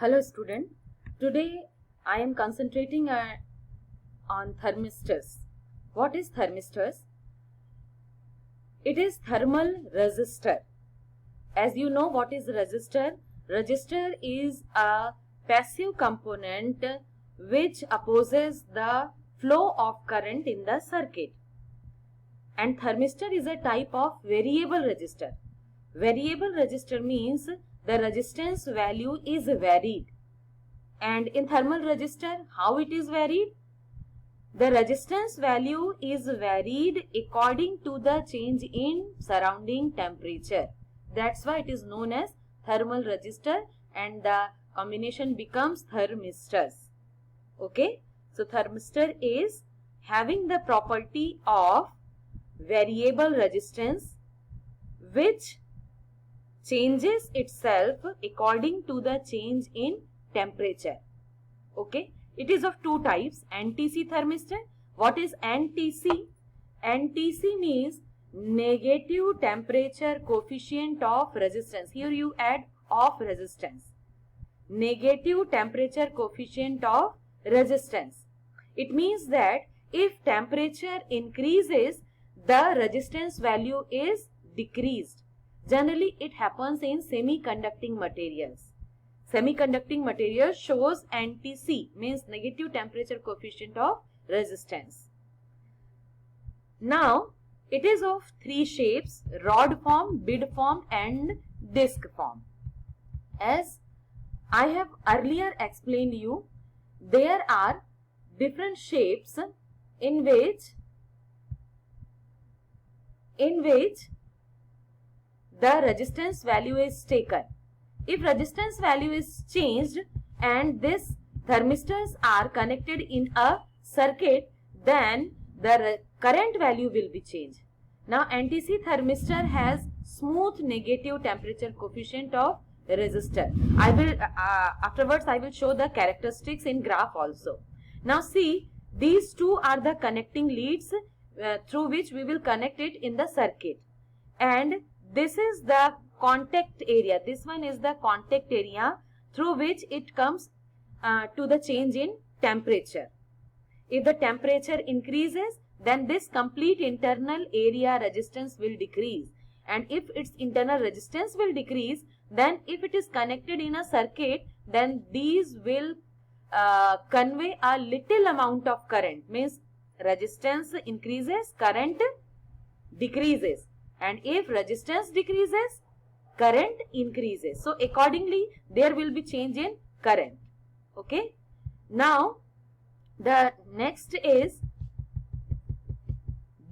Hello student, today I am concentrating on thermistors. What is thermistors? It is thermal resistor. As you know what is resistor? Resistor is a passive component which opposes the flow of current in the circuit. And thermistor is a type of variable resistor. Variable resistor means the resistance value is varied. And in thermal resistor, how it is varied? The resistance value is varied according to the change in surrounding temperature. That's why it is known as thermal resistor and the combination becomes thermistors. Okay, so thermistor is having the property of variable resistance which changes itself according to the change in temperature. Okay, it is of two types. NTC thermistor. What is NTC? NTC means negative temperature coefficient of resistance. Here you add of resistance. Negative temperature coefficient of resistance. It means that if temperature increases, the resistance value is decreased. Generally, it happens in semiconducting materials. Semiconducting material shows NTC, means negative temperature coefficient of resistance. Now, it is of three shapes: rod form, bead form and disc form. As I have earlier explained you, there are different shapes in which the resistance value is taken. If resistance value is changed and these thermistors are connected in a circuit, then the current value will be changed. Now NTC thermistor has smooth negative temperature coefficient of resistor. I will afterwards I will show the characteristics in graph also. Now see, these two are the connecting leads through which we will connect it in the circuit, and this is the contact area. This one is the contact area through which it comes to the change in temperature. If the temperature increases, then this complete internal area resistance will decrease, and if its internal resistance will decrease, then if it is connected in a circuit, then these will convey a little amount of current, means resistance increases, current decreases, and if resistance decreases, current increases. So accordingly there will be change in current. Okay, now the next is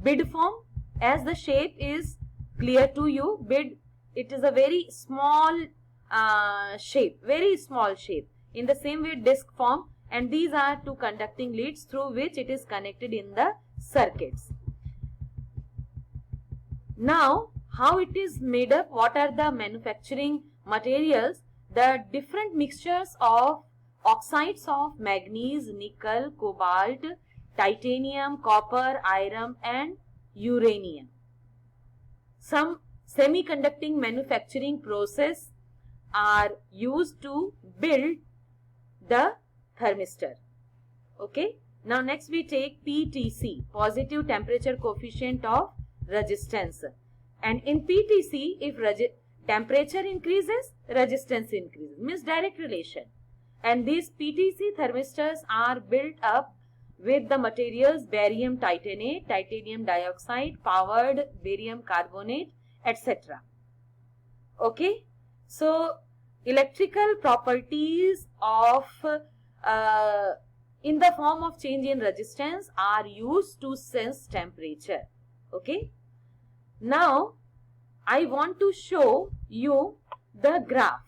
bead form. As the shape is clear to you, bead, it is a very small shape, very small shape. In the same way disc form, and these are two conducting leads through which it is connected in the circuits. Now, how it is made up? What are the manufacturing materials? The different mixtures of oxides of manganese, nickel, cobalt, titanium, copper, iron and uranium. Some semiconducting manufacturing process are used to build the thermistor. Okay. Now next we take PTC, positive temperature coefficient of resistance. And in PTC, if temperature increases, resistance increases, means direct relation. And these PTC thermistors are built up with the materials barium titanate, titanium dioxide, powered barium carbonate, etc. Okay, so electrical properties of in the form of change in resistance are used to sense temperature. Okay, now I want to show you the graph.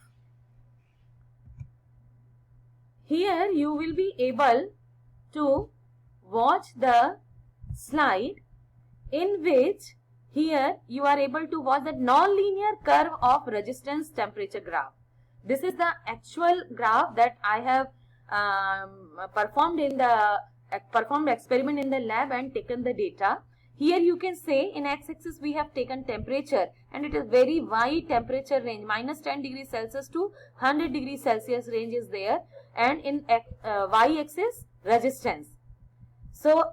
Here you will be able to watch the slide in which here you are able to watch the non-linear curve of resistance temperature graph. This is the actual graph that I have performed experiment in the lab and taken the data. Here you can say in x-axis we have taken temperature, and it is very wide temperature range, minus 10 degrees Celsius to 100 degrees Celsius range is there, and in y-axis resistance. So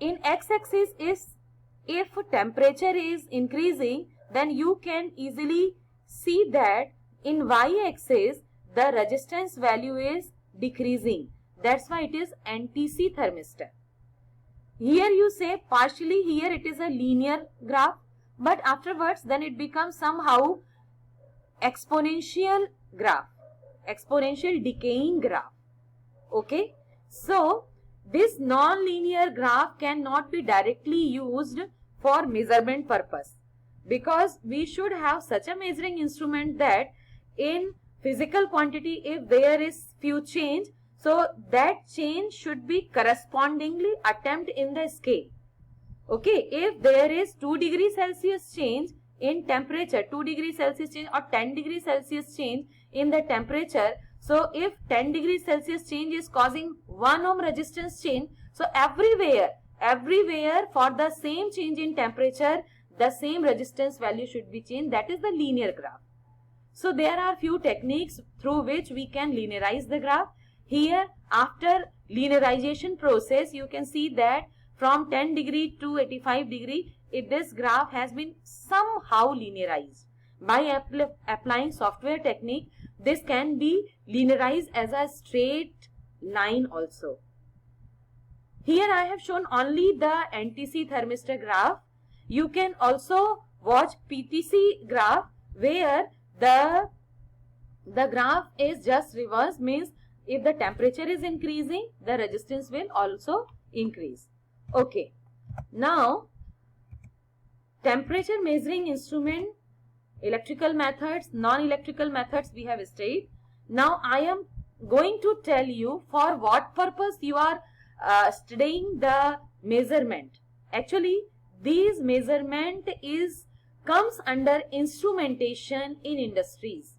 in x-axis is if temperature is increasing, then you can easily see that in y-axis the resistance value is decreasing. That's why it is NTC thermistor. Here you say partially here it is a linear graph, but afterwards then it becomes somehow exponential graph, exponential decaying graph. Okay, so this non-linear graph cannot be directly used for measurement purpose, because we should have such a measuring instrument that in physical quantity if there is few change, so that change should be correspondingly attempted in the scale. Okay, if there is 2 degrees Celsius change in temperature, 2 degrees Celsius change or 10 degrees Celsius change in the temperature, so if 10 degrees Celsius change is causing 1 ohm resistance change, so everywhere for the same change in temperature, the same resistance value should be changed. That is the linear graph. So there are few techniques through which we can linearize the graph. Here after linearization process, you can see that from 10 degree to 85 degree, this graph has been somehow linearized. By applying software technique, this can be linearized as a straight line also. Here I have shown only the NTC thermistor graph. You can also watch PTC graph where the graph is just reverse, means if the temperature is increasing, the resistance will also increase. Okay, now temperature measuring instrument, electrical methods, non-electrical methods we have studied. Now I am going to tell you for what purpose you are studying the measurement. Actually, these measurement comes under instrumentation in industries.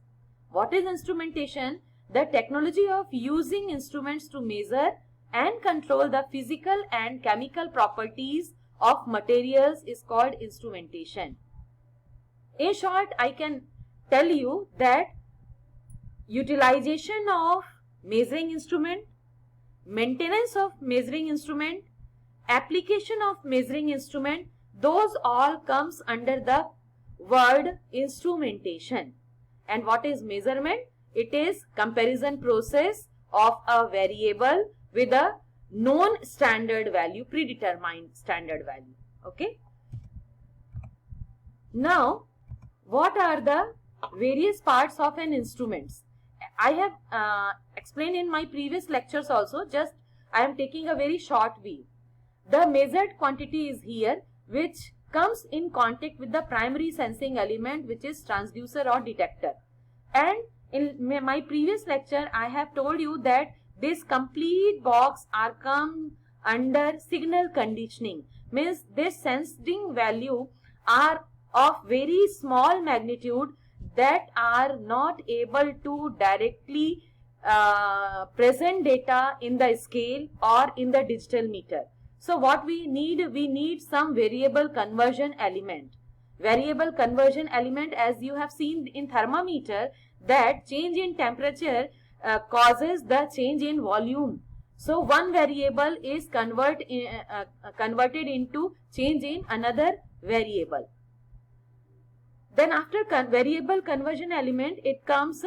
What is instrumentation? The technology of using instruments to measure and control the physical and chemical properties of materials is called instrumentation. In short, I can tell you that utilization of measuring instrument, maintenance of measuring instrument, application of measuring instrument, those all comes under the word instrumentation. And what is measurement? It is comparison process of a variable with a known standard value, predetermined standard value. Okay. Now, what are the various parts of an instrument? I have explained in my previous lectures also, just I am taking a very short view. The measured quantity is here, which comes in contact with the primary sensing element, which is transducer or detector. And in my previous lecture, I have told you that this complete box are come under signal conditioning. Means this sensing value are of very small magnitude that are not able to directly present data in the scale or in the digital meter. So what we need some variable conversion element. Variable conversion element, as you have seen in thermometer, that change in temperature causes the change in volume. So one variable is converted into change in another variable. Then after variable conversion element, it comes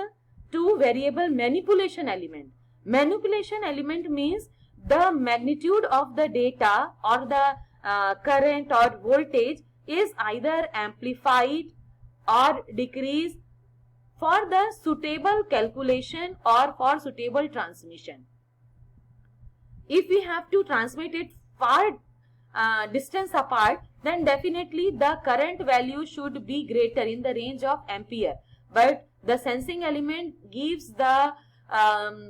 to variable manipulation element. Manipulation element means the magnitude of the data or the current or voltage is either amplified or decreased for the suitable calculation or for suitable transmission. If we have to transmit it far distance apart, then definitely the current value should be greater in the range of ampere. But the sensing element gives the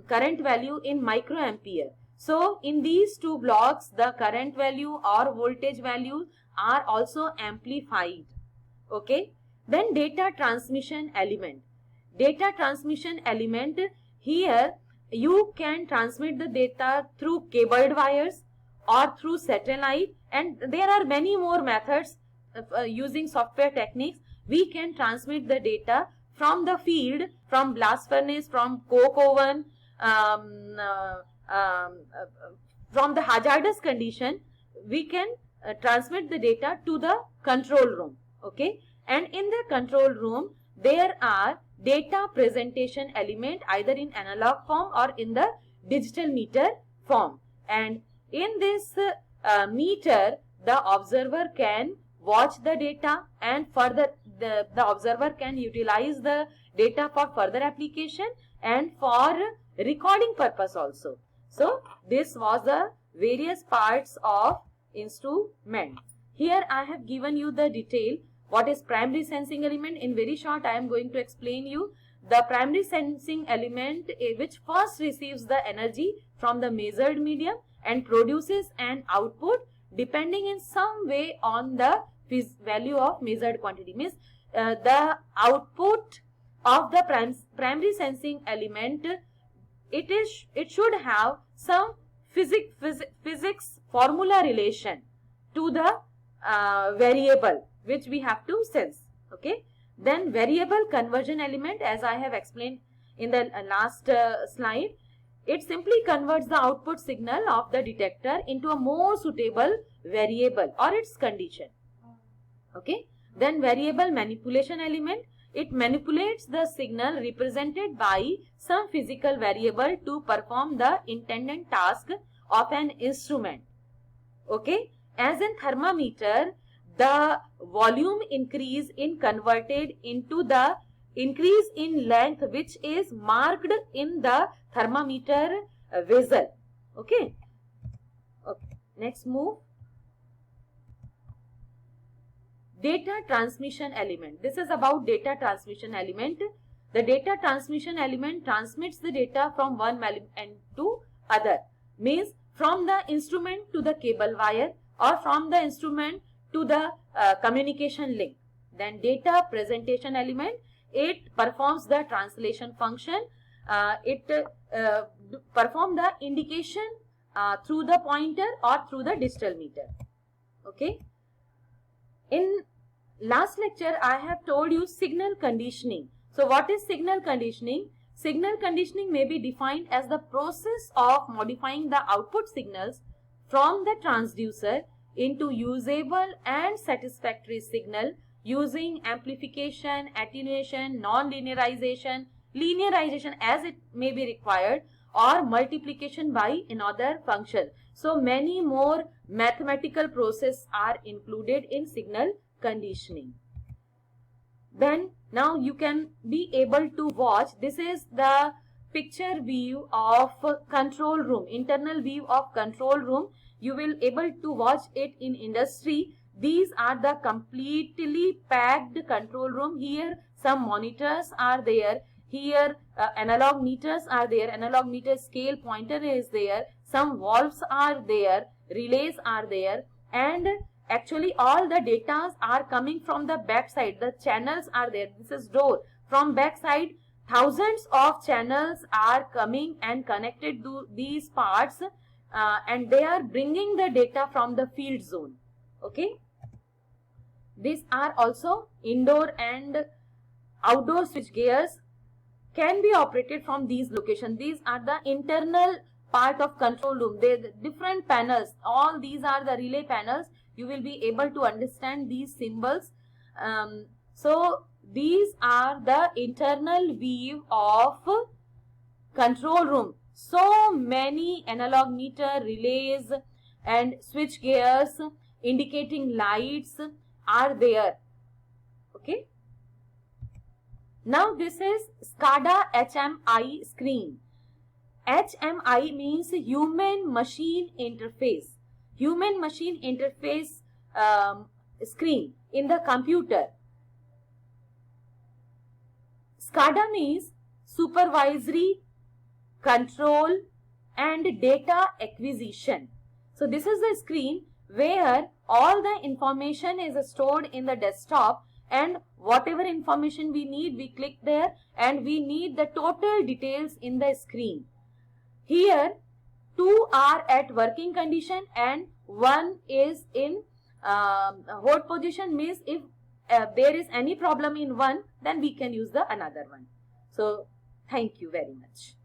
current value in microampere. So in these two blocks, the current value or voltage value are also amplified. Okay. Then data transmission element. Data transmission element, here you can transmit the data through cabled wires or through satellite, and there are many more methods using software techniques. We can transmit the data from the field, from blast furnace, from coke oven, from the hazardous condition. We can transmit the data to the control room. Okay, and in the control room there are data presentation element either in analog form or in the digital meter form, and in this meter the observer can watch the data, and further the observer can utilize the data for further application and for recording purpose also. So this was the various parts of instrument. Here I have given you the detail. What is primary sensing element? In very short I am going to explain you. The primary sensing element which first receives the energy from the measured medium and produces an output depending in some way on the value of measured quantity. Means the output of the primary sensing element, it should have some physics formula relation to the variable which we have to sense. Okay, then variable conversion element, as I have explained in the last slide, it simply converts the output signal of the detector into a more suitable variable or its condition. Okay, then variable manipulation element, it manipulates the signal represented by some physical variable to perform the intended task of an instrument. Okay, as in thermometer, the volume increase in converted into the increase in length which is marked in the thermometer vessel. Okay, next move. Data transmission element. This is about data transmission element. The data transmission element transmits the data from one element to other. Means from the instrument to the cable wire or from the instrument to the communication link. Then data presentation element, it performs the translation function. It performs the indication through the pointer or through the digital meter. Okay. In last lecture, I have told you signal conditioning. So what is signal conditioning? Signal conditioning may be defined as the process of modifying the output signals from the transducer into usable and satisfactory signal using amplification, attenuation, non-linearization, linearization as it may be required, or multiplication by another function. So many more mathematical processes are included in signal conditioning. Then now you can be able to watch. This is the picture view of control room, internal view of control room. You will able to watch it in industry. These are the completely packed control room. Here some monitors are there. Here analog meters are there. Analog meter scale pointer is there. Some valves are there. Relays are there. And actually all the data are coming from the back side. The channels are there. This is door. From back side, thousands of channels are coming and connected to these parts. And they are bringing the data from the field zone. Okay. These are also indoor and outdoor switch gears can be operated from these locations. These are the internal part of control room. The different panels. All these are the relay panels. You will be able to understand these symbols. So these are the internal view of control room. So many analog meter, relays and switch gears, indicating lights are there. Okay. Now this is SCADA HMI screen. HMI means human machine interface. Human machine interface screen in the computer. SCADA means supervisory, control and data acquisition. So this is the screen where all the information is stored in the desktop, and whatever information we need, we click there and we need the total details in the screen. Here 2 are at working condition and 1 is in hold position, means if there is any problem in one, then we can use the another one. So thank you very much.